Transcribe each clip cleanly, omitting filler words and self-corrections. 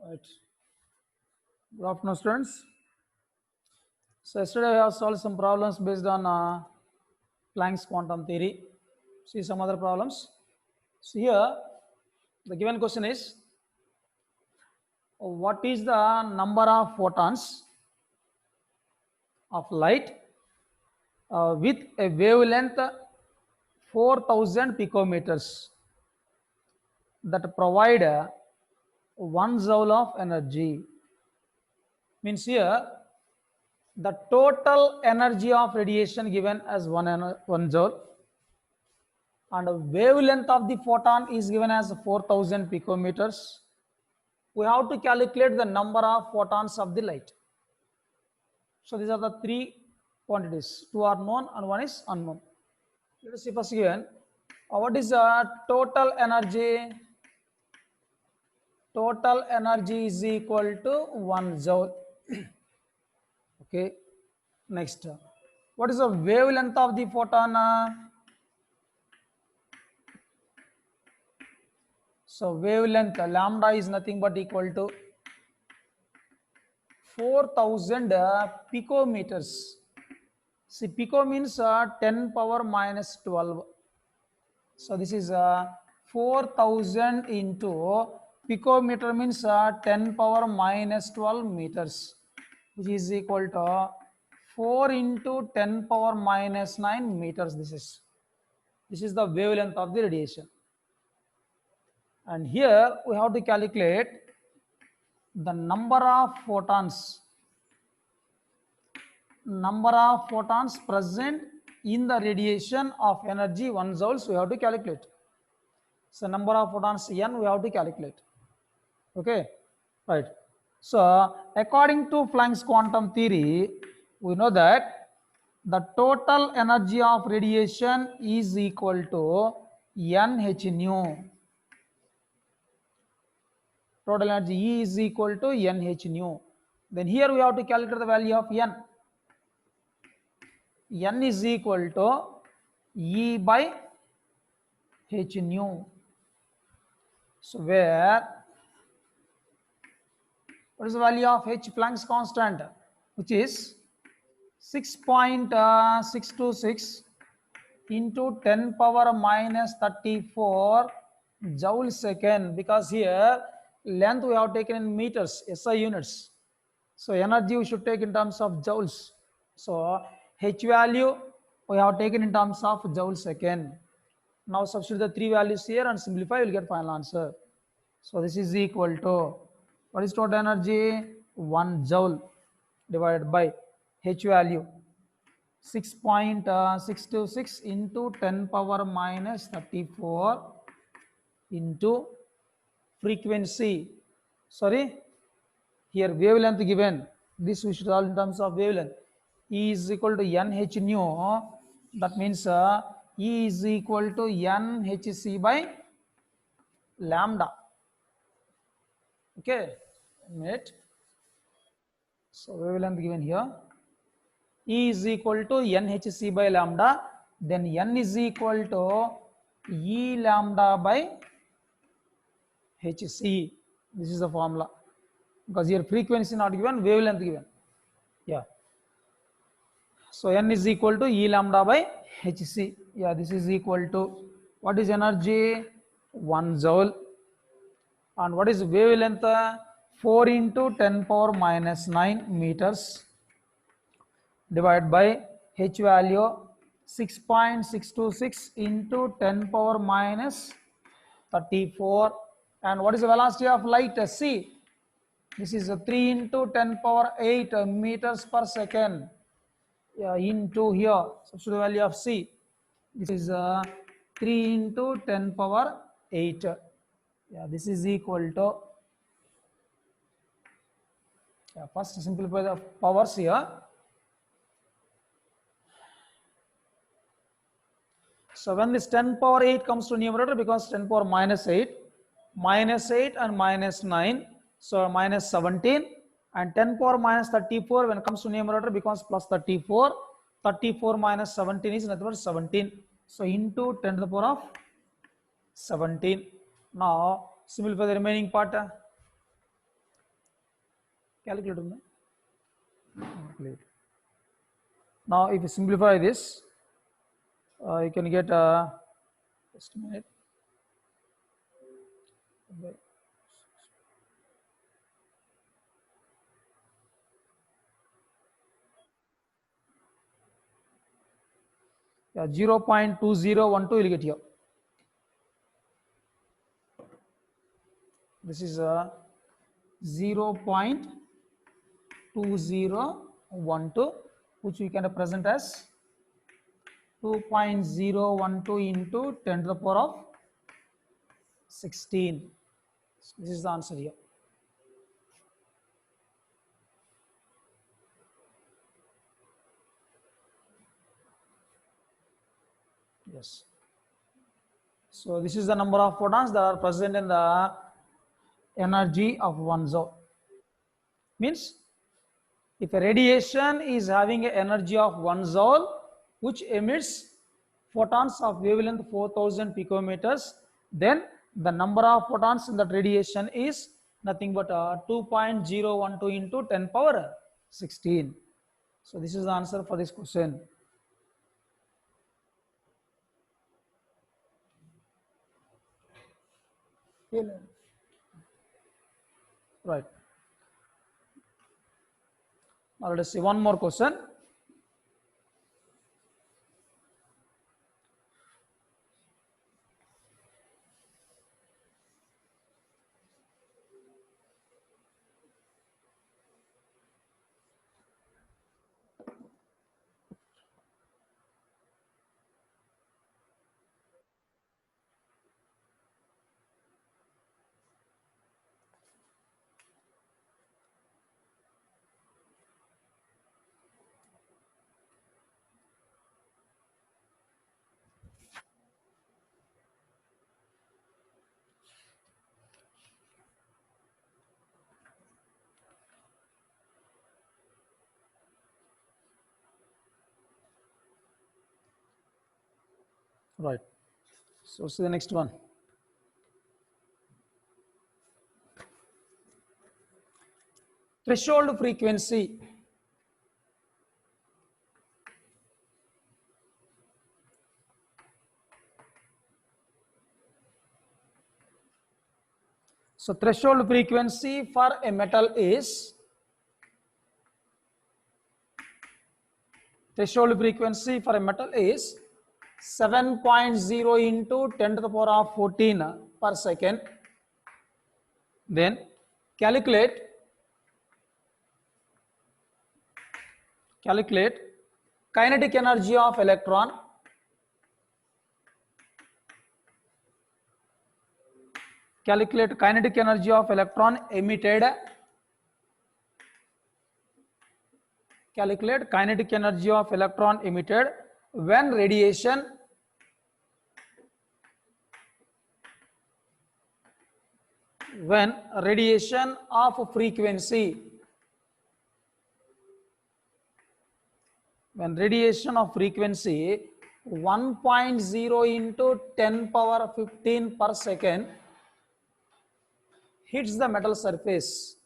Right. Good afternoon, students. So yesterday I have solved some problems based on Planck's quantum theory. See some other problems. So here, the given question is, what is the number of photons of light with a wavelength 4000 picometers that provide 1 joule of energy? Means here, the total energy of radiation given as 1 joule, and the wavelength of the photon is given as 4000 picometers. We have to calculate the number of photons of the light. So these are the three quantities. Two are known and one is unknown. Let us see first given. What is the total energy? Total energy is equal to 1 joule. Okay. Next. What is the wavelength of the photon? So wavelength lambda is nothing but equal to 4000 picometers. See, pico means 10 power minus 12. So this is 4000 into picometer means 10 power minus 12 meters, which is equal to 4 into 10 power minus 9 meters. This is the wavelength of the radiation. And here we have to calculate the number of photons present in the radiation of energy 1 joules we have to calculate. So number of photons n we have to calculate. Okay, right. So according to Planck's quantum theory, we know that the total energy of radiation is equal to nh nu. Total energy E is equal to nh nu. Then here we have to calculate the value of n. N is equal to E by h nu. So where what is the value of h, Planck's constant, which is 6.626 into 10 power minus 34 joule second, because here length we have taken in meters, SI units. So energy we should take in terms of joules. So h value we have taken in terms of joule second. Now substitute the three values here and simplify, you will get final answer. So this is equal to, what is total energy? 1 joule divided by h value 6.626 into 10 power minus 34 into frequency. Sorry, here wavelength given. This we should solve in terms of wavelength. E is equal to nh nu. That means E is equal to nhc by lambda. Okay, minute. So wavelength given here. E is equal to nhc by lambda. Then n is equal to E lambda by hc. This is the formula. Because here frequency not given, wavelength given. Yeah. So n is equal to E lambda by hc. Yeah, this is equal to, what is energy? 1 joule. And what is wavelength? 4 into 10 power minus 9 meters divided by h value 6.626 into 10 power minus 34. And what is the velocity of light? C. This is 3 into 10 power 8 meters per second. Into here, substitute value of C. This is 3 into 10 power 8. Yeah, this is equal to, first simplify the powers here. So when this 10 power 8 comes to numerator, because 10 power minus 8 and minus 9, so minus 17, and 10 power minus 34 when it comes to numerator becomes plus 34. 34 minus 17 is nothing but 17. So into 10 to the power of 17. Now simplify the remaining part. Calculator. Now, if you simplify this, you can get just a minute. Yeah, 0.2012 you will get here. This is 0.2012, which we can represent as 2.012 into 10 to the power of 16. This is the answer here. Yes. So this is the number of photons that are present in the energy of 1 joule. Means if a radiation is having an energy of 1 joule, which emits photons of wavelength 4000 picometers, then the number of photons in that radiation is nothing but 2.012 into 10 power 16. So this is the answer for this question. Right. Now let us see one more question. Right. So see the next one. Threshold frequency. So threshold frequency for a metal is 7.0 into 10 to the power of 14 per second. Then calculate kinetic energy of electron. Calculate kinetic energy of electron emitted. Calculate kinetic energy of electron emitted when radiation of frequency 1.0 into 10 power 15 per second hits the metal surface.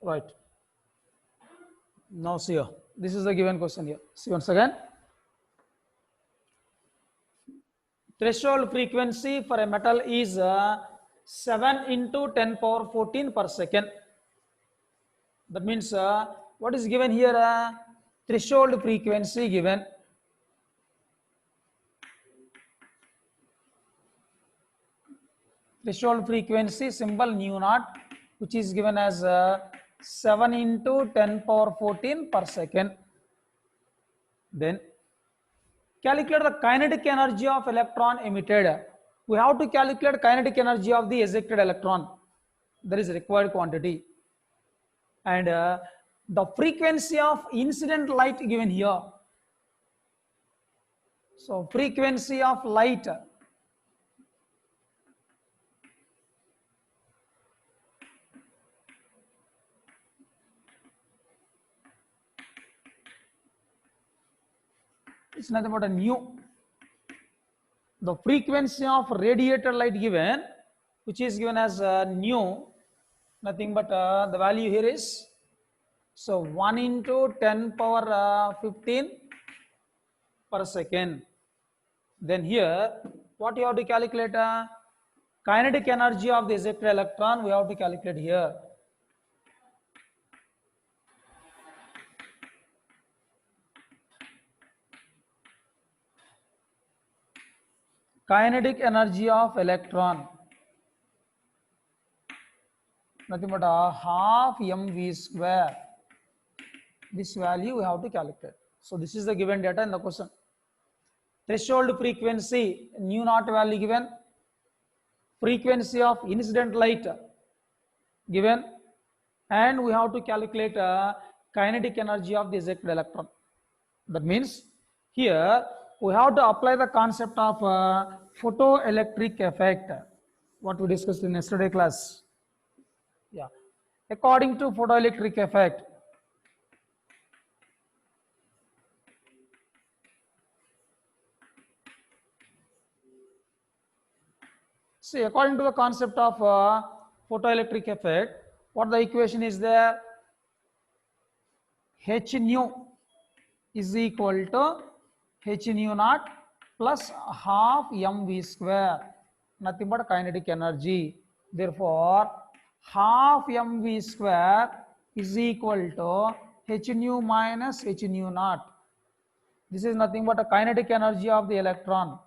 Right. Now see here. This is the given question here. See once again. Threshold frequency for a metal is 7 into 10 power 14 per second. That means what is given here? Threshold frequency given. Threshold frequency symbol nu naught, which is given as 7 into 10 power 14 per second. Then calculate the kinetic energy of electron emitted. We have to calculate kinetic energy of the ejected electron. That is required quantity. And the frequency of incident light given here. So frequency of light is nothing but a nu. the frequency of radiated light given, which is given as nu, nothing but the value here is, so 1 into 10 power 15 per second. Then here, what you have to calculate? Kinetic energy of the ejected electron we have to calculate here. Kinetic energy of electron, nothing but half mv square. This value we have to calculate. So this is the given data in the question. Threshold frequency, nu naught value given, frequency of incident light given, and we have to calculate kinetic energy of the ejected electron. That means here we have to apply the concept of photoelectric effect, what we discussed in yesterday class. Yeah, according to photoelectric effect, see, according to the concept of photoelectric effect, what the equation is there? H nu is equal to H nu naught plus half mv square, nothing but kinetic energy. Therefore, half mv square is equal to H nu minus H nu naught. This is nothing but a kinetic energy of the electron.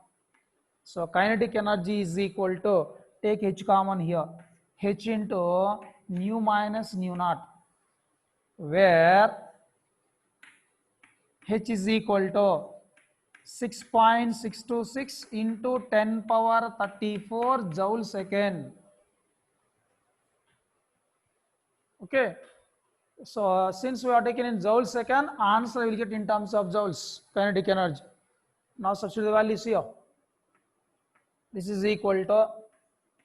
So kinetic energy is equal to, take H common here, H into nu minus nu naught, where H is equal to 6.626 into 10 power 34 joule second. Okay. So since we are taken in joule second, answer will get in terms of joules, kinetic energy. Now substitute the values here. This is equal to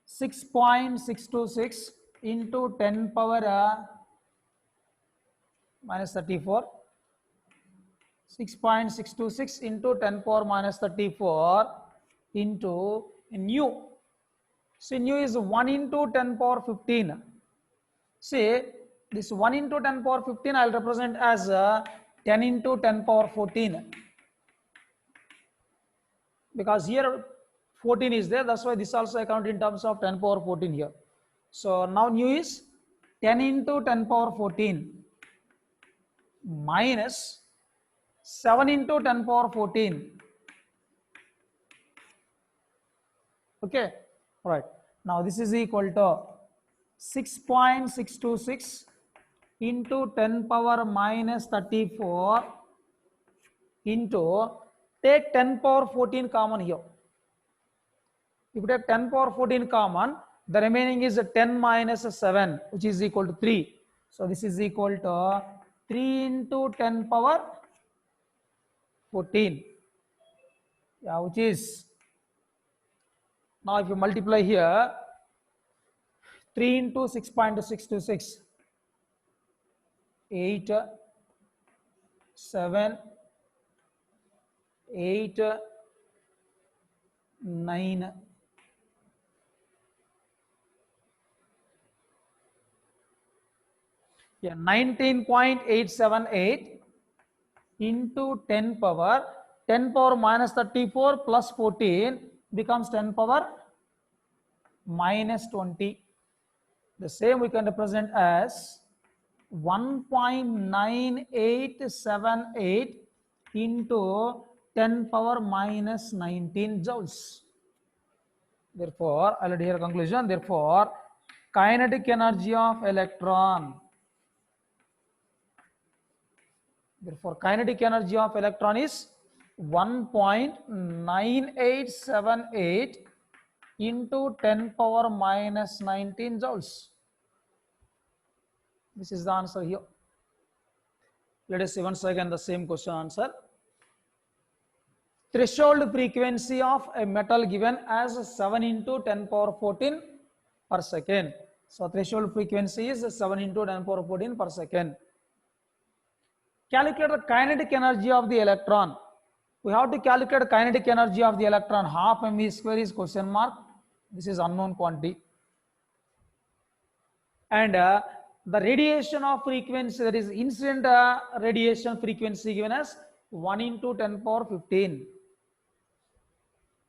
6.626 into 10 power minus 34. 6.626 into 10 power minus 34 into nu. See, nu is 1 into 10 power 15. See, this 1 into 10 power 15 I will represent as 10 into 10 power 14. Because here 14 is there, that's why this also I count in terms of 10 power 14 here. So now nu is 10 into 10 power 14 minus 7 into 10 power 14. Okay, all right. Now this is equal to 6.626 into 10 power minus 34 into, take 10 power 14 common here. If you take 10 power 14 common, the remaining is 10 minus 7, which is equal to 3. So this is equal to 3 into 10 power 14. Yeah, which is, now if you multiply here, 3 into 6.626, 8, 7, 8, 9. Yeah, 19.878 into 10 power minus 34 plus 14 becomes 10 power minus 20. The same we can represent as 1.9878 into 10 power minus 19 joules. Therefore, I'll add here a conclusion. Therefore, kinetic energy of electron. Therefore, kinetic energy of electron is 1.9878 into 10 power minus 19 joules. This is the answer here. Let us see once again the same question answer. Threshold frequency of a metal given as 7 into 10 power 14 per second. So threshold frequency is 7 into 10 power 14 per second. Calculate the kinetic energy of the electron. We have to calculate kinetic energy of the electron. Half mv square is question mark. This is unknown quantity. And the radiation of frequency, that is incident radiation frequency, given as 1 into 10 power 15.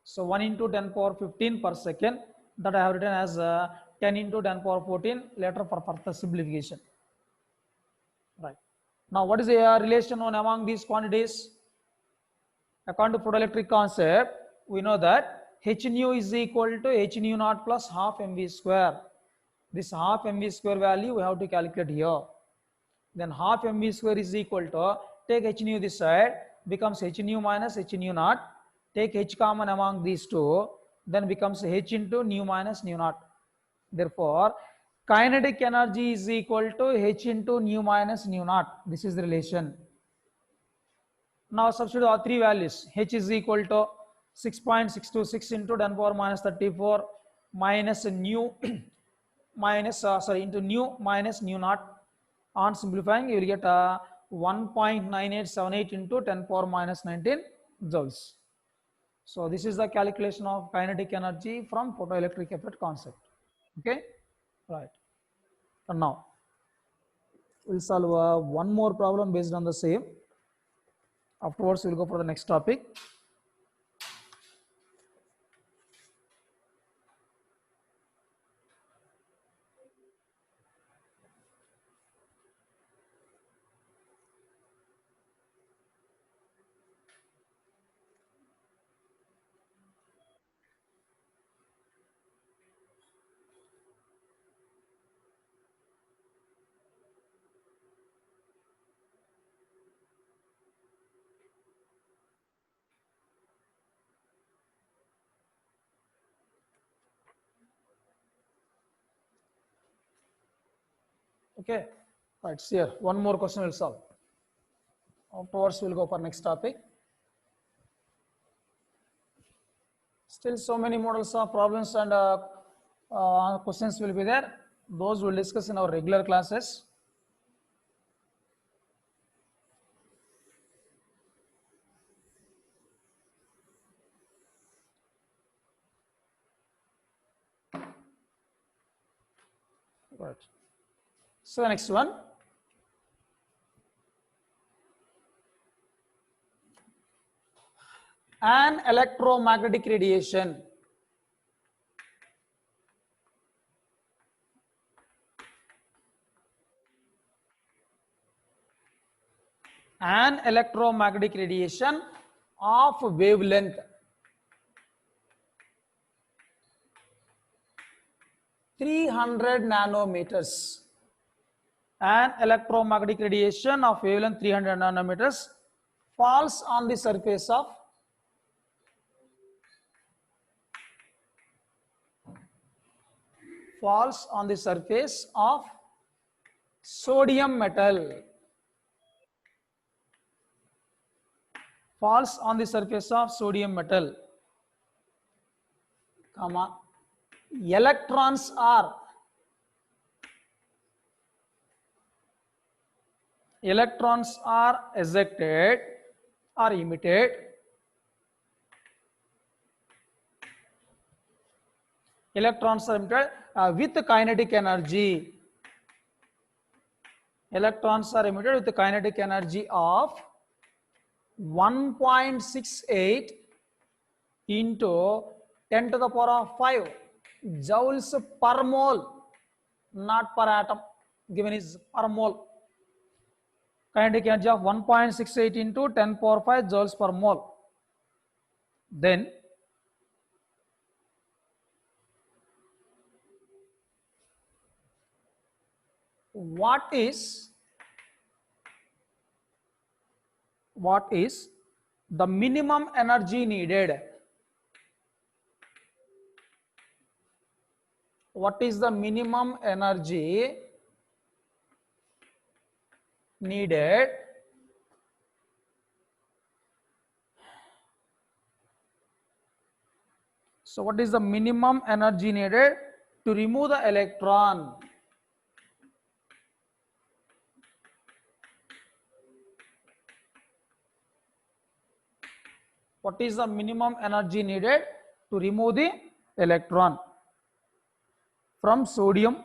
So 1 into 10 power 15 per second, that I have written as 10 into 10 power 14 later for further simplification. Right. Now what is the relation known among these quantities? According to photoelectric concept, we know that h nu is equal to h nu naught plus half mv square. This half mv square value we have to calculate here. Then half mv square is equal to, take h nu this side, becomes h nu minus h nu naught. Take h common among these two, then becomes h into nu minus nu naught. Therefore, kinetic energy is equal to h into nu minus nu naught. This is the relation. Now substitute all three values. H is equal to 6.626 into 10 power minus 34 minus nu minus into nu minus nu naught. On simplifying, you will get 1.9878 into 10 power minus 19 joules. So this is the calculation of kinetic energy from photoelectric effect concept. Okay, right. And now we'll solve one more problem based on the same. Afterwards, we'll go for the next topic. Okay, right, so here one more question will solve. Afterwards, we'll go for next topic. Still so many models of problems and questions will be there. Those we'll discuss in our regular classes. Right. So the next one. An electromagnetic radiation of wavelength 300 nanometers. An electromagnetic radiation of wavelength 300 nanometers falls on the surface of sodium metal. Falls on the surface of sodium metal, comma, electrons are ejected or emitted with kinetic energy. Electrons are emitted with the kinetic energy of 1.68 into 10 to the power of 5 joules per mole, not per atom. Given is per mole. Kinetic energy of 1.68 into 10 power 5 joules per mole. Then what is the minimum energy needed? What is the minimum energy needed so what is the minimum energy needed to remove the electron? What is the minimum energy needed to remove the electron from sodium?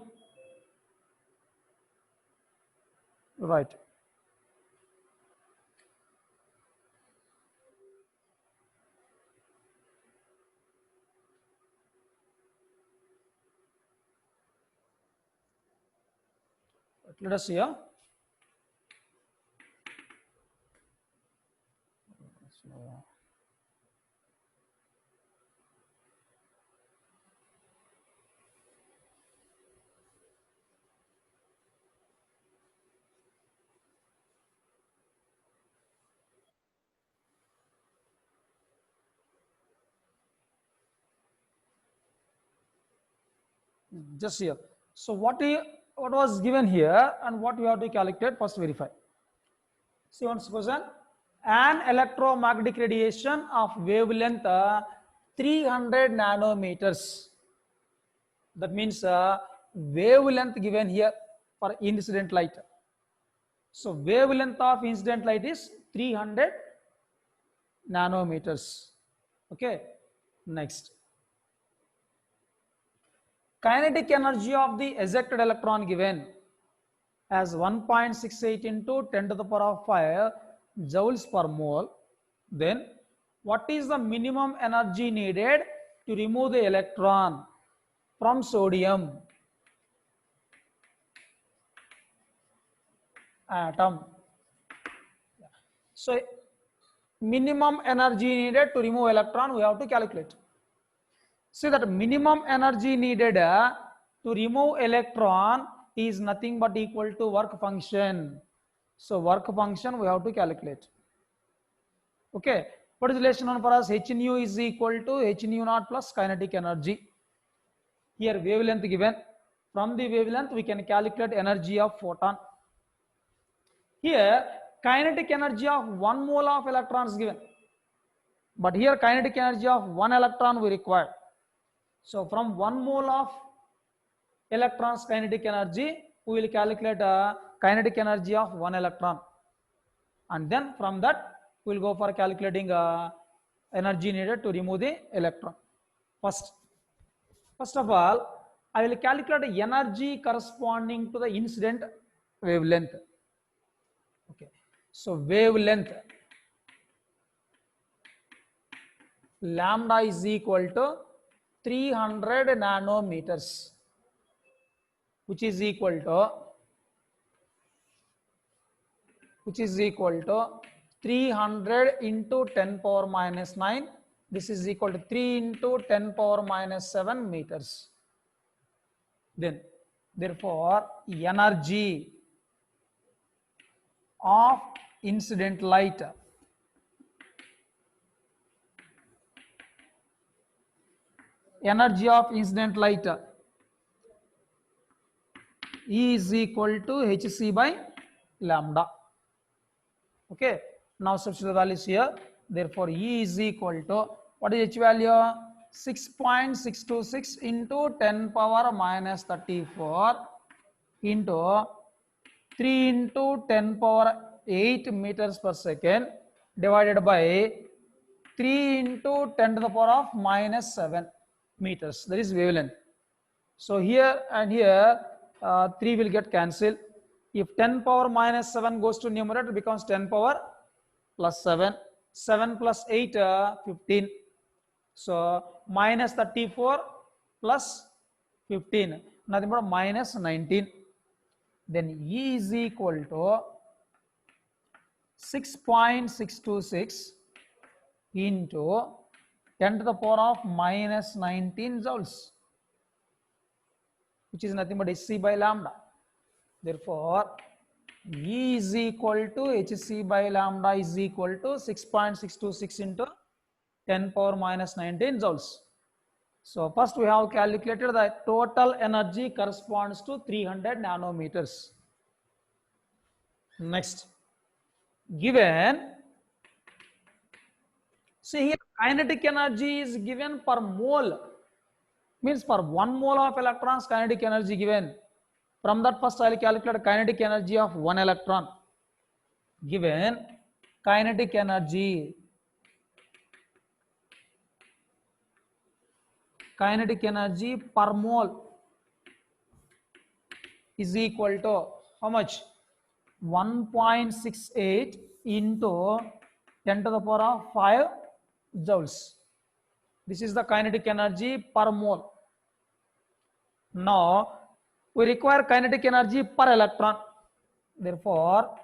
Right. Let us see here. Just here. So what was given here and what we have to calculate, first verify. See one question. An electromagnetic radiation of wavelength 300 nanometers. That means wavelength given here for incident light. So wavelength of incident light is 300 nanometers. Okay. Next. Kinetic energy of the ejected electron given as 1.68 into 10 to the power of 5 joules per mole. Then what is the minimum energy needed to remove the electron from sodium atom? So minimum energy needed to remove electron we have to calculate. See that minimum energy needed to remove electron is nothing but equal to work function. So work function we have to calculate. Okay, what is relation on for us? H nu is equal to H nu naught plus kinetic energy. Here wavelength given. From the wavelength we can calculate energy of photon. Here kinetic energy of 1 mole of electrons given. But here kinetic energy of 1 electron we require. So from 1 mole of electrons kinetic energy, we will calculate kinetic energy of 1 electron. And then from that we will go for calculating energy needed to remove the electron. First of all, I will calculate the energy corresponding to the incident wavelength. Okay, so wavelength lambda is equal to 300 nanometers, which is equal to 300 into 10 power minus 9. This is equal to 3 into 10 power minus 7 meters. Then therefore energy of incident light E is equal to hc by lambda. Okay, now substitute the values here. Therefore E is equal to, what is H value? 6.626 into 10 power minus 34 into 3 into 10 power 8 meters per second divided by 3 into 10 to the power of minus 7 meters. That is wavelength. So here and here 3 will get cancelled. If 10 power minus 7 goes to numerator, it becomes 10 power plus 7. 7 plus 8, 15. So minus 34 plus 15, nothing but minus 19. Then E is equal to 6.626 into 10 to the power of minus 19 joules, which is nothing but hc by lambda. Therefore E is equal to hc by lambda is equal to 6.626 into 10 power minus 19 joules. So first we have calculated the total energy corresponds to 300 nanometers. Next, given, see here kinetic energy is given per mole, means for 1 mole of electrons kinetic energy given. From that first I will calculate kinetic energy of 1 electron. Given kinetic energy kinetic energy per mole is equal to how much? 1.68 into 10 to the power of 5 joules. This is the kinetic energy per mole. Now we require kinetic energy per electron. Therefore,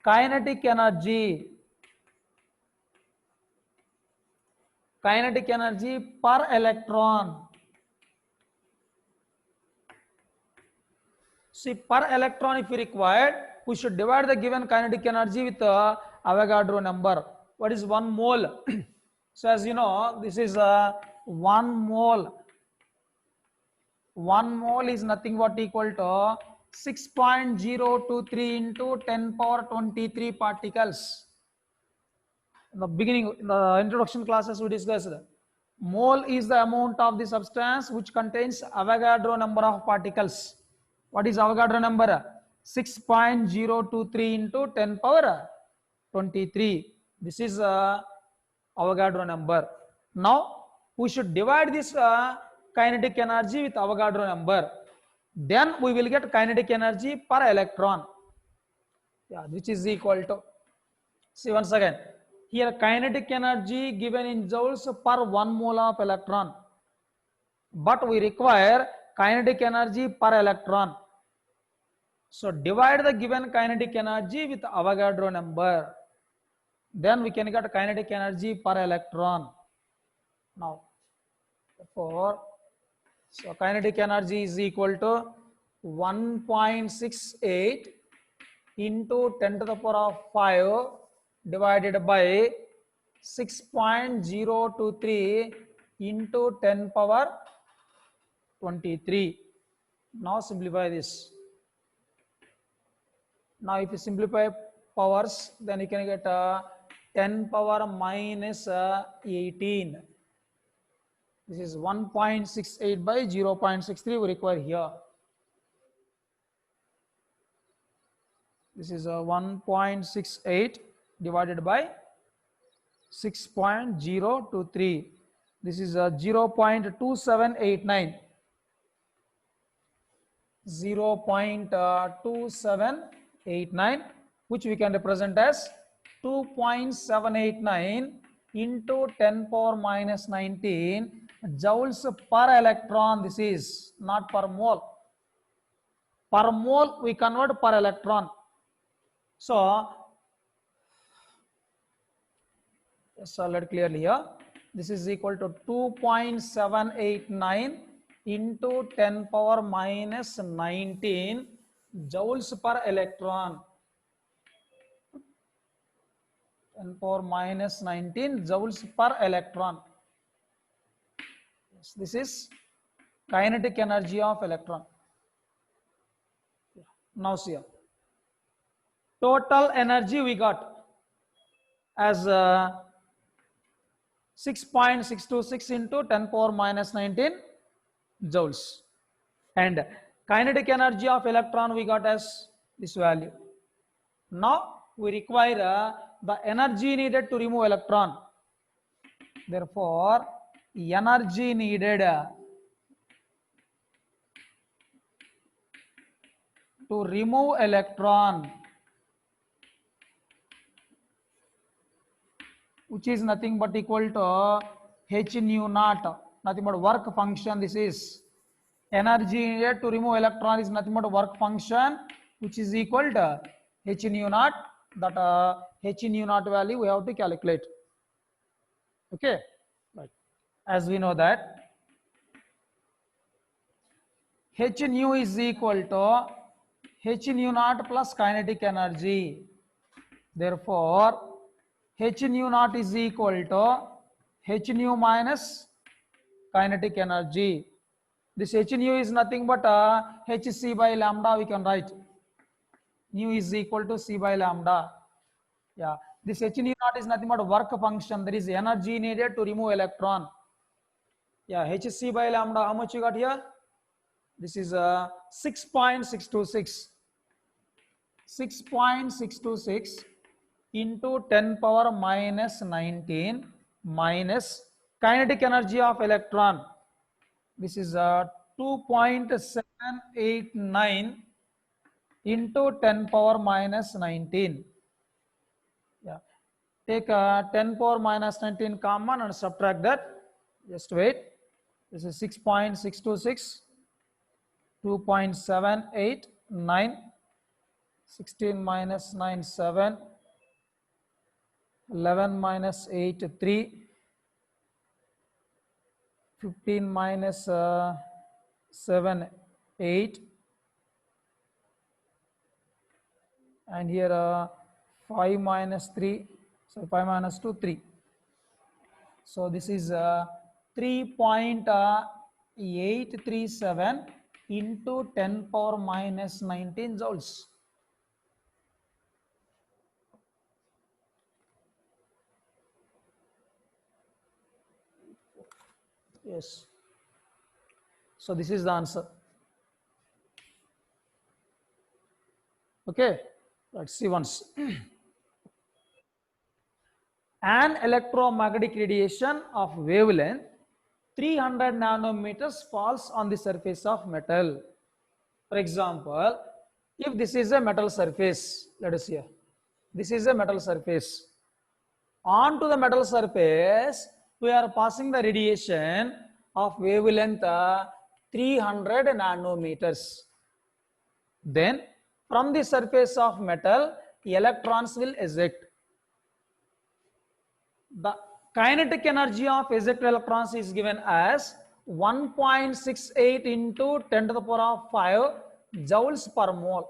kinetic energy per electron. See, per electron, if we required, we should divide the given kinetic energy with Avogadro number. What is 1 mole? So, as you know, this is 1 mole. 1 mole is nothing but equal to 6.023 into 10 power 23 particles. In the beginning, in the introduction classes, we discussed mole is the amount of the substance which contains Avogadro number of particles. What is Avogadro number? 6.023 into 10 power 23. This is Avogadro number. Now we should divide this kinetic energy with Avogadro number. Then we will get kinetic energy per electron. Yeah, which is equal to, see once again, here kinetic energy given in joules per 1 mole of electron. But we require kinetic energy per electron. So divide the given kinetic energy with Avogadro number. Then we can get kinetic energy per electron. Now, therefore, so kinetic energy is equal to 1.68 into 10 to the power of 5 divided by 6.023 into 10 power 23. Now simplify this. Now if you simplify powers, then you can get 10 power minus 18. This is 1.68 by 0.63 we require here. This is 1.68 divided by 6.023. This is 0.2789. 0.2789, which we can represent as 2.789 into 10 power minus 19 joules per electron. This is not per mole. Per mole we convert per electron. So, let it clearly here. This is equal to 2.789 into 10 power minus 19 joules per electron. 10 power minus 19 joules per electron. Yes, this is kinetic energy of electron. Now see here. Total energy we got as 6.626 into 10 power minus 19 joules, and kinetic energy of electron we got as this value. Now we require the energy needed to remove electron. Therefore, energy needed to remove electron, which is nothing but equal to h nu naught, nothing but work function. This is energy needed to remove electron is nothing but work function, which is equal to h nu naught. That h nu naught value we have to calculate. Okay, right. As we know that h nu is equal to h nu naught plus kinetic energy. Therefore, h nu naught is equal to h nu minus kinetic energy. This h nu is nothing but hc by lambda we can write. Nu is equal to c by lambda. Yeah, this h nu naught is nothing but work function. There is energy needed to remove electron. Yeah, hc by lambda, how much you got here? This is 6.626. 6.626 into 10 power minus 19 minus kinetic energy of electron. This is 2.789 into 10 power minus 19. Yeah. Take 10 power minus 19 common and subtract that. Just wait. This is 6.626, 2.789, 16 minus 9, 7, 11 minus 8, 3, 15 minus 7, 8, and here 5 minus 3, so 5 minus 2, 3. So this is 3.837 into 10 power minus 19 joules. Yes. So this is the answer. Okay, let's see once. An electromagnetic radiation of wavelength 300 nanometers falls on the surface of metal. For example, if this is a metal surface, let us see. This is a metal surface. Onto the metal surface, we are passing the radiation of wavelength 300 nanometers. Then, from the surface of metal, electrons will eject. The kinetic energy of ejected electrons is given as 1.68 into 10 to the power of 5 joules per mole.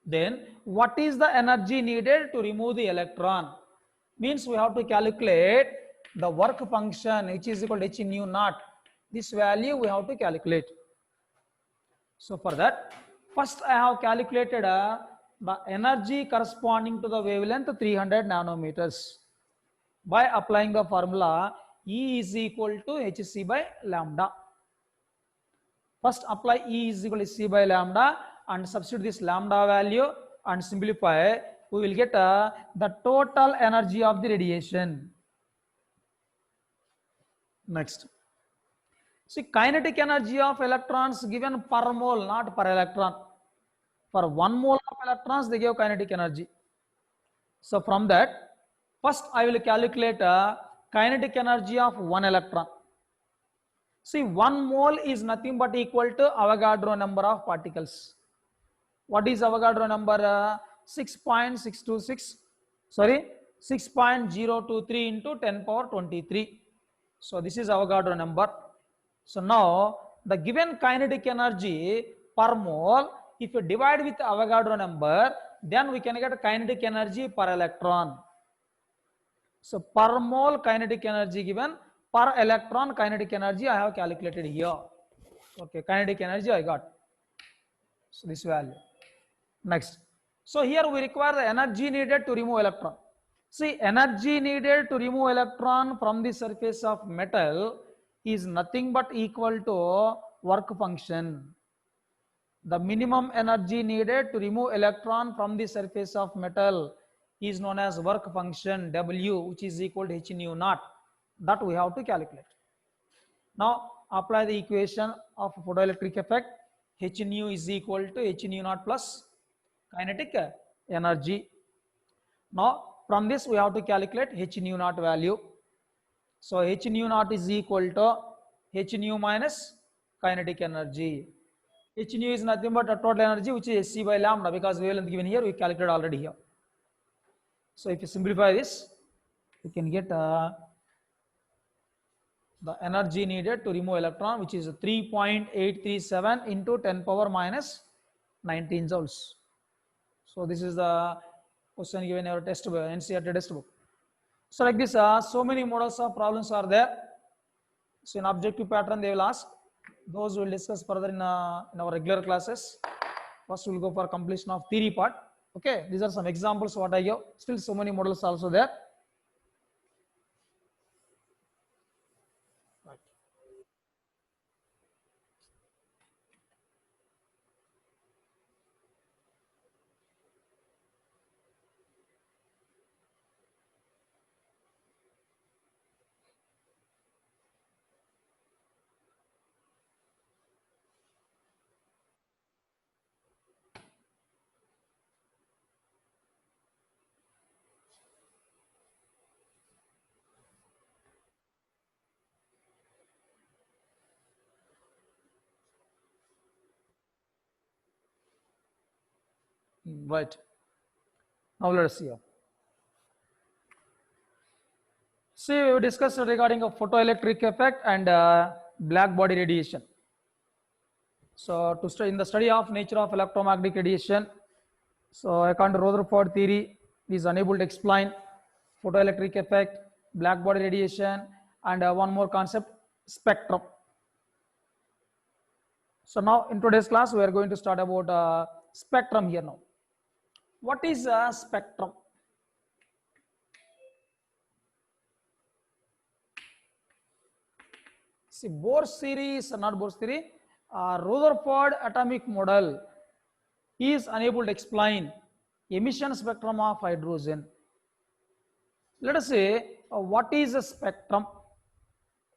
Then what is the energy needed to remove the electron? Means we have to calculate the work function which is equal to h nu naught. This value we have to calculate. So for that, first I have calculated the energy corresponding to the wavelength 300 nanometers by applying the formula E is equal to hc by lambda. First apply E is equal to c by lambda and substitute this lambda value and simplify. We will get the total energy of the radiation. Next. See, kinetic energy of electrons given per mole, not per electron. For 1 mole of electrons, they give kinetic energy. So from that, first I will calculate kinetic energy of 1 electron. See, 1 mole is nothing but equal to Avogadro number of particles. What is Avogadro number? 6.626, sorry, 6.023 into 10 power 23. So this is Avogadro number. So now the given kinetic energy per mole, if you divide with Avogadro number, then we can get kinetic energy per electron. So per mole kinetic energy given, per electron kinetic energy I have calculated here. Okay, kinetic energy I got. So this value. Next. So here we require the energy needed to remove electron. See, energy needed to remove electron from the surface of metal is nothing but equal to work function. The minimum energy needed to remove electron from the surface of metal is known as work function W, which is equal to h nu naught. That we have to calculate. Now apply the equation of photoelectric effect. H nu is equal to h nu naught plus kinetic energy. Now from this we have to calculate h nu naught value. So h nu naught is equal to h nu minus kinetic energy. H nu is nothing but a total energy which is c by lambda, because wavelength given here we calculated already here. So if you simplify this, you can get the energy needed to remove electron, which is 3.837 into 10 power minus 19 joules. So this is the question given in our textbook, NCERT textbook. So like this, so many models of problems are there. So in objective pattern they will ask. Those will discuss further in our regular classes. First we'll go for completion of theory part. Okay, these are some examples what I give. Still so many models also there. Right. Now let us see. See, we discussed regarding a photoelectric effect and black body radiation. So, to study in the study of nature of electromagnetic radiation, so according to Rutherford theory, is unable to explain photoelectric effect, black body radiation, and one more concept, spectrum. So now in today's class, we are going to start about spectrum here now. What is a spectrum? See, Bohr's theory is not Bohr's theory. Rutherford atomic model is unable to explain emission spectrum of hydrogen. Let us say, what is a spectrum?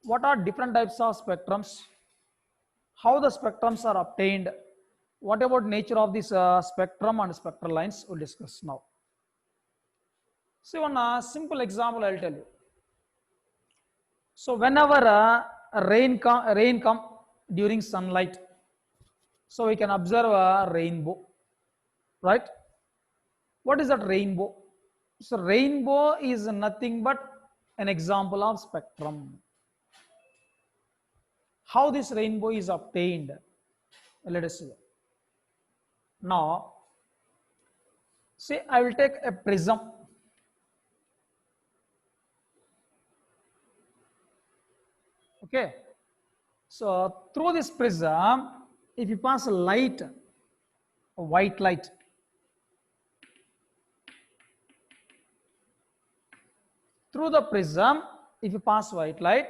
What are different types of spectrums? How the spectrums are obtained? What about nature of this spectrum and spectral lines? We'll discuss now. See, one simple example I'll tell you. So whenever rain come during sunlight, so we can observe a rainbow, right? What is that rainbow? So rainbow is nothing but an example of spectrum. How this rainbow is obtained? Let us see. Now, see, I will take a prism. Okay. So through this prism, if you pass a light, a white light, through the prism, if you pass white light,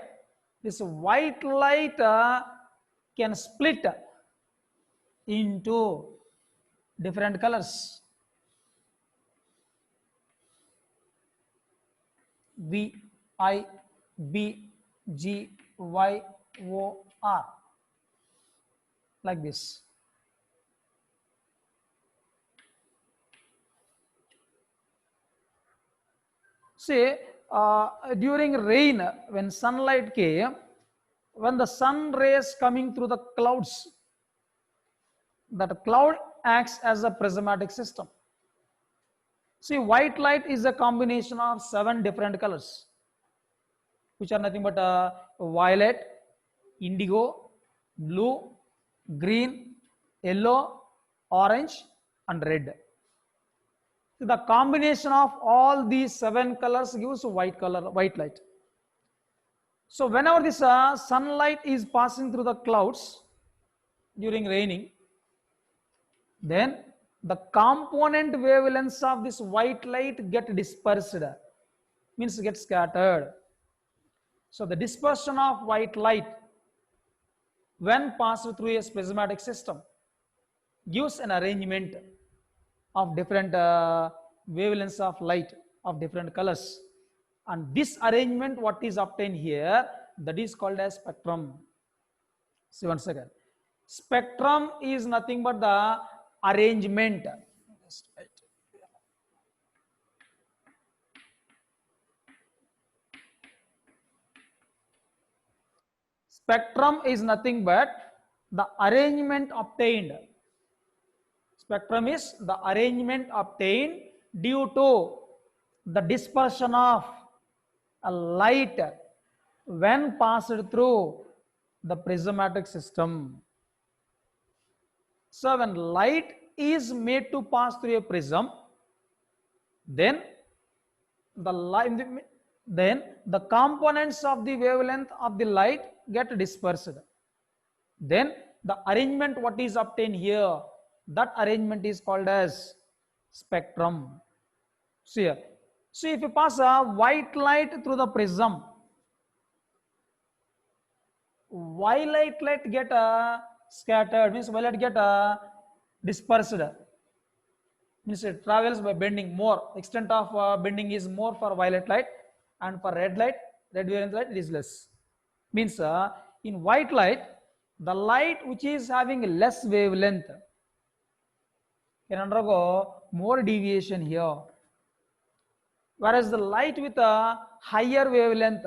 this white light can split into different colors. V, I, B, G, Y, O, R, like this. See, during rain, when sunlight came, when the sun rays coming through the clouds, that cloud acts as a prismatic system. See, white light is a combination of 7 different colors, which are nothing but violet, indigo, blue, green, yellow, orange, and red. So the combination of all these 7 colors gives white light. So whenever this sunlight is passing through the clouds during raining, then the component wavelengths of this white light get dispersed, means get scattered. So the dispersion of white light when passed through a prismatic system gives an arrangement of different wavelengths of light of different colors, and this arrangement what is obtained here, that is called as spectrum. See, once again, spectrum is nothing but the arrangement. Spectrum is nothing but the arrangement obtained. Spectrum is the arrangement obtained due to the dispersion of a light when passed through the prismatic system. So when light is made to pass through a prism, then the components of the wavelength of the light get dispersed. Then the arrangement what is obtained here, that arrangement is called as spectrum. See here. See, if you pass a white light through the prism, violet light get scattered, means violet get dispersed, means it travels by bending more. Extent of bending is more for violet light, and for red wavelength light it is less. Means in white light, the light which is having less wavelength can undergo more deviation here, whereas the light with a higher wavelength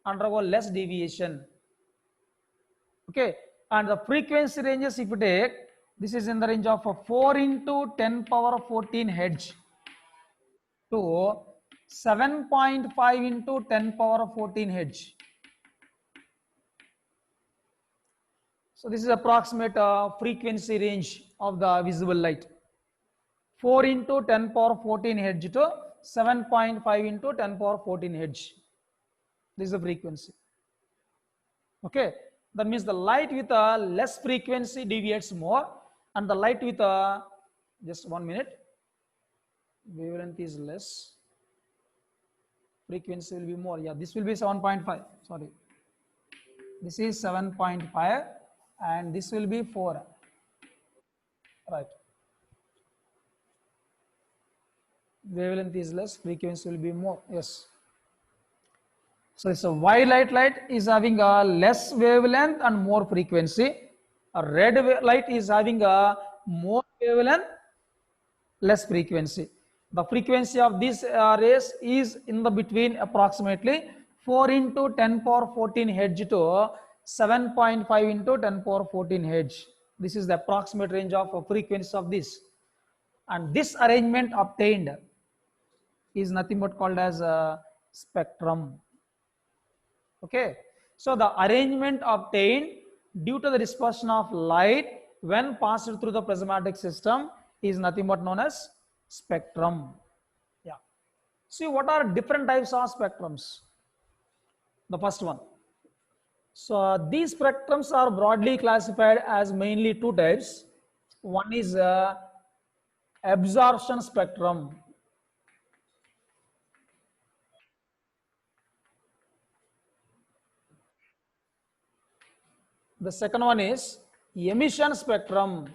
undergo less deviation. Okay, and the frequency ranges if you take, This is in the range of 4 into 10 power 14 hertz to 7.5 into 10 power 14 hertz. So this is approximate frequency range of the visible light. 4 into 10 power 14 hertz to 7.5 into 10 power 14 hertz. This is the frequency. Okay, that means the light with a less frequency deviates more, and the light with a, just 1 minute, wavelength is less, frequency will be more. Yeah, this will be 7.5. Sorry, this is 7.5 and this will be 4. Right. Wavelength is less, frequency will be more. Yes. So it's a violet light is having a less wavelength and more frequency. A red light is having a more wavelength, less frequency. The frequency of these rays is in the between approximately 4 into 10 power 14 hertz to 7.5 into 10 power 14 hertz. This is the approximate range of frequency of this. And this arrangement obtained is nothing but called as a spectrum. Okay, so the arrangement obtained due to the dispersion of light when passed through the prismatic system is nothing but known as spectrum. Yeah. See, what are different types of spectrums? The first one. So these spectrums are broadly classified as mainly two types. One is absorption spectrum. The second one is emission spectrum.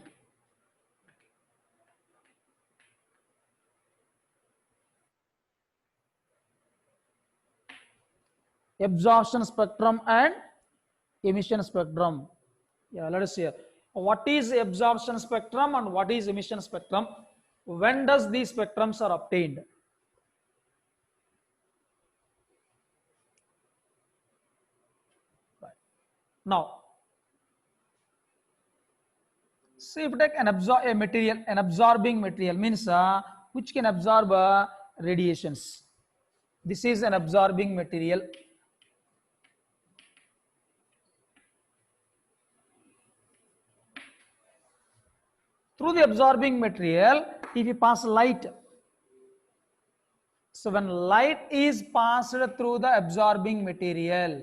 Absorption spectrum and emission spectrum. Yeah, let us see here. What is absorption spectrum and what is emission spectrum? When does these spectrums are obtained? Right. Now, see, if you take an absorbing material means which can absorb radiations. This is an absorbing material. Through the absorbing material, if you pass light, so when light is passed through the absorbing material,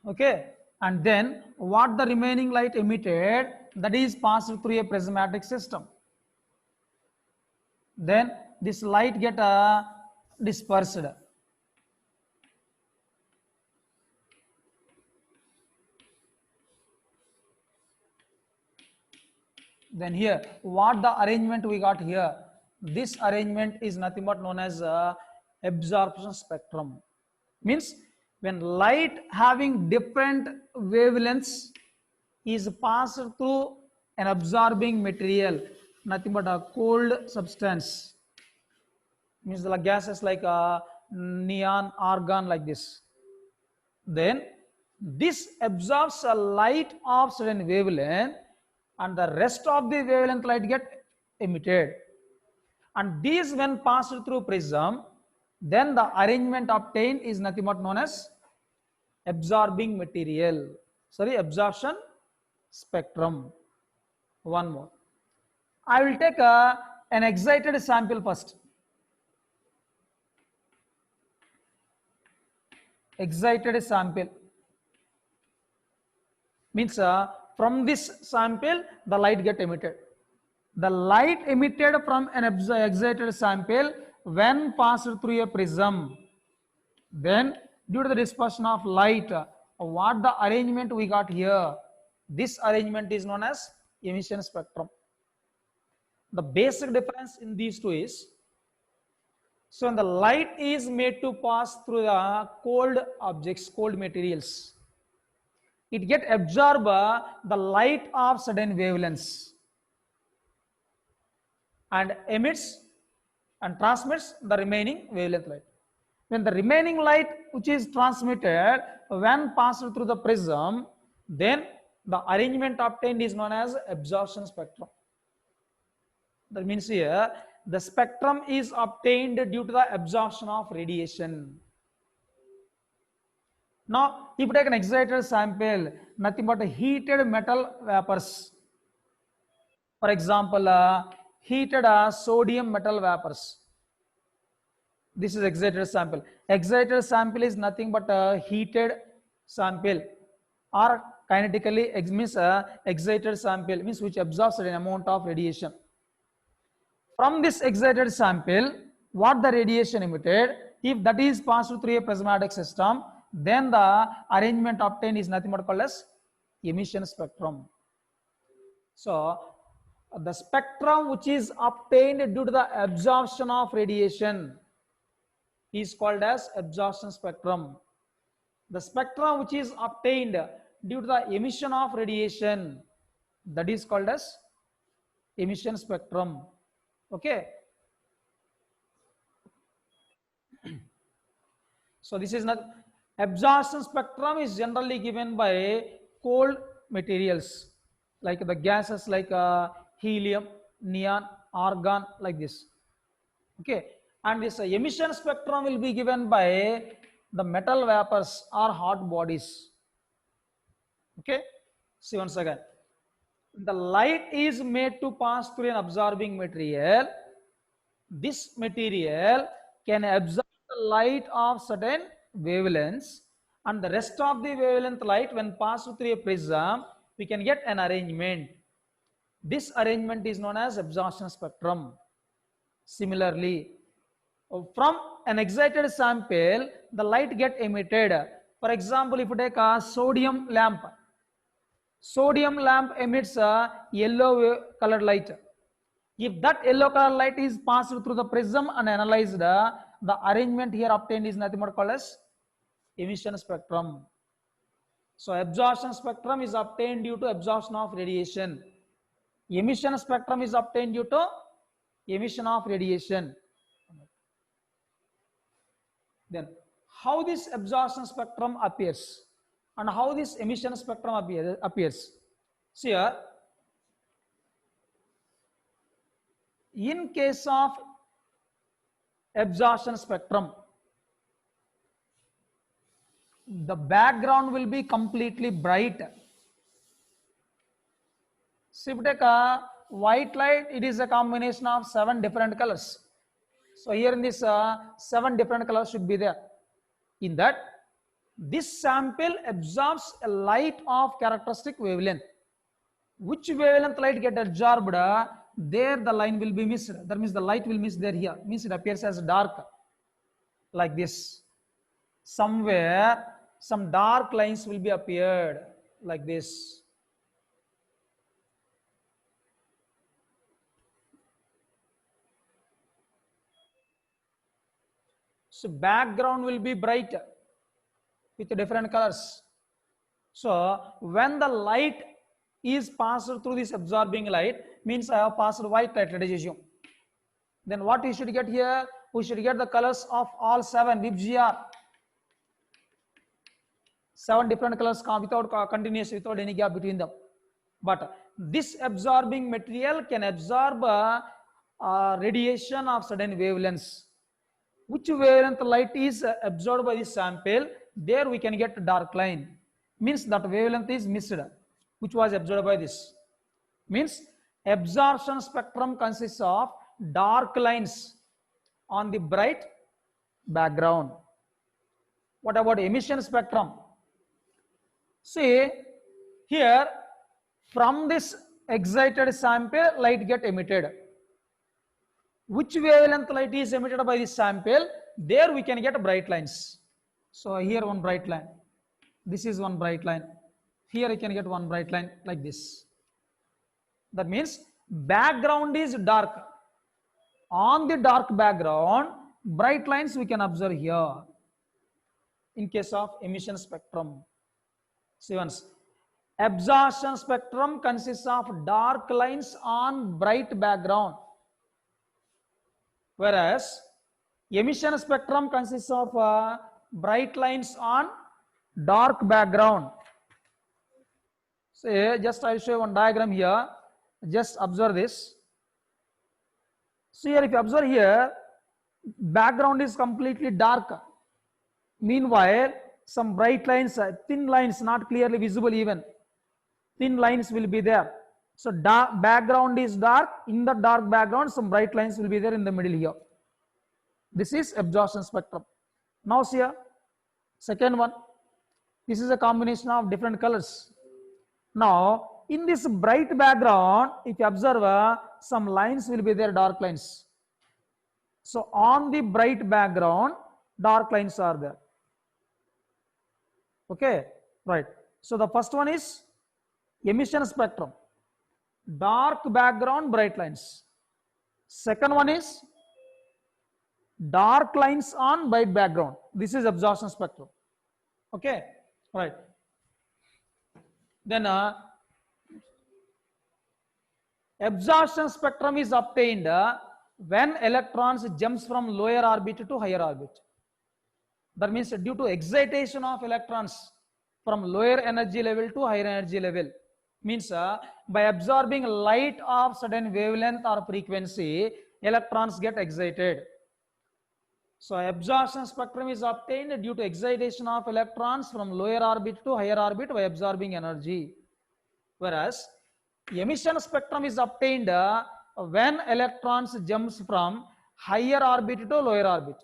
okay, and then what the remaining light emitted, that is passed through a prismatic system. Then this light get dispersed. Then here, what the arrangement we got here? This arrangement is nothing but known as absorption spectrum. Means when light having different wavelengths is passed through an absorbing material, nothing but a cold substance. Means the gases like neon, argon, like this. Then this absorbs a light of certain wavelength, and the rest of the wavelength light get emitted. And these when passed through prism, then the arrangement obtained is nothing but known as absorbing material. Sorry, absorption spectrum. One more. I will take an excited sample first. Excited sample means from this sample the light get emitted. The light emitted from an excited sample when passed through a prism, then due to the dispersion of light, what the arrangement we got here, this arrangement is known as emission spectrum. The basic difference in these two is, so when the light is made to pass through the cold objects, cold materials, it get absorb the light of certain wavelengths and emits and transmits the remaining wavelength light. When the remaining light which is transmitted when passed through the prism, then The arrangement obtained is known as absorption spectrum. That means here the spectrum is obtained due to the absorption of radiation. Now, if you take an excited sample, nothing but heated metal vapors. For example, heated sodium metal vapors. This is excited sample. Excited sample is nothing but a heated sample, or kinetically means excited sample means which absorbs an amount of radiation. From this excited sample, what the radiation emitted, if that is passed through a prismatic system, then the arrangement obtained is nothing but called as emission spectrum. So, the spectrum which is obtained due to the absorption of radiation is called as absorption spectrum. The spectrum which is obtained due to the emission of radiation, that is called as emission spectrum. Okay. So this is not absorption spectrum is generally given by cold materials like the gases like helium, neon, argon, like this. Okay, and this emission spectrum will be given by the metal vapors or hot bodies. Okay, see once again, the light is made to pass through an absorbing material. This material can absorb the light of certain wavelengths, and the rest of the wavelength light, when passed through a prism, we can get an arrangement. This arrangement is known as absorption spectrum. Similarly, from an excited sample, the light get emitted. For example, if you take a sodium lamp emits a yellow colored light. If that yellow color light is passed through the prism and analyzed, the arrangement here obtained is nothing but called as emission spectrum. So absorption spectrum is obtained due to absorption of radiation. Emission spectrum is obtained due to emission of radiation. Then how this absorption spectrum appears and how this emission spectrum appears. See here, in case of absorption spectrum, the background will be completely bright. So if you take a white light, it is a combination of 7 different colors. So here in this 7 different colors should be there. In that, this sample absorbs a light of characteristic wavelength. Which wavelength light get absorbed, there the line will be missed. That means the light will miss there here. Means it appears as dark, like this. Somewhere some dark lines will be appeared like this. So background will be bright with different colors. So when the light is passed through this absorbing light, means I have passed white light, let us assume. Then what we should get here? We should get the colors of all 7 VIBGR. 7 different colors without continuous, without any gap between them. But this absorbing material can absorb radiation of certain wavelengths. Which wavelength light is absorbed by this sample, there we can get a dark line. Means that wavelength is missed, which was absorbed by this. Means absorption spectrum consists of dark lines on the bright background. What about emission spectrum? See here, from this excited sample, light get emitted. Which wavelength light is emitted by this sample, there we can get bright lines. So here one bright line, this is one bright line, here you can get one bright line like this. That means background is dark. On the dark background, bright lines we can observe here in case of emission spectrum. See once, absorption spectrum consists of dark lines on bright background, whereas emission spectrum consists of bright lines on dark background. Say, just I'll show you one diagram here. Just observe this. So here, if you observe here, background is completely dark. Meanwhile, some bright lines, thin lines, not clearly visible even. Thin lines will be there. So dark background is dark. In the dark background, some bright lines will be there in the middle here. This is absorption spectrum. Now see here, second one. This is a combination of different colors. Now, in this bright background, if you observe, some lines will be there, dark lines. So on the bright background, dark lines are there. Okay, right. So the first one is emission spectrum. Dark background, bright lines. Second one is dark lines on bright background. This is absorption spectrum. Okay, right. Then absorption spectrum is obtained when electrons jumps from lower orbit to higher orbit. That means due to excitation of electrons from lower energy level to higher energy level. Means by absorbing light of certain wavelength or frequency, electrons get excited. So absorption spectrum is obtained due to excitation of electrons from lower orbit to higher orbit by absorbing energy. Whereas emission spectrum is obtained when electrons jumps from higher orbit to lower orbit.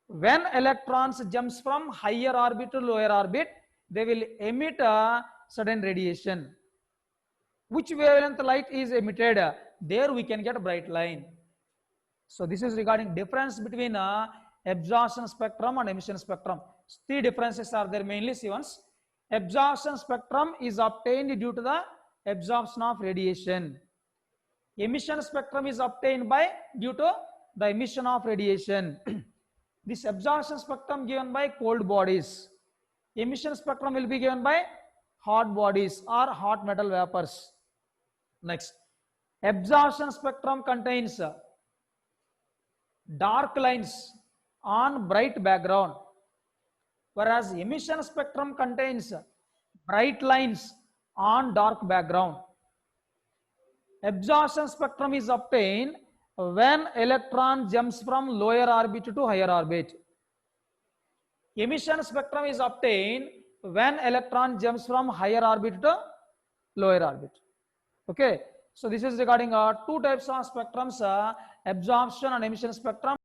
When electrons jumps from higher orbit to lower orbit, they will emit a certain radiation. Which wavelength light is emitted? There we can get a bright line. So this is regarding difference between absorption spectrum and emission spectrum. Three differences are there, mainly see once. Absorption spectrum is obtained due to the absorption of radiation. Emission spectrum is obtained by due to the emission of radiation. This absorption spectrum given by cold bodies. Emission spectrum will be given by hot bodies or hot metal vapors. Next, absorption spectrum contains dark lines on bright background, whereas emission spectrum contains bright lines on dark background. Absorption spectrum is obtained when electron jumps from lower orbit to higher orbit. Emission spectrum is obtained when electron jumps from higher orbit to lower orbit. Okay, so this is regarding two types of spectrums, absorption and emission spectrum.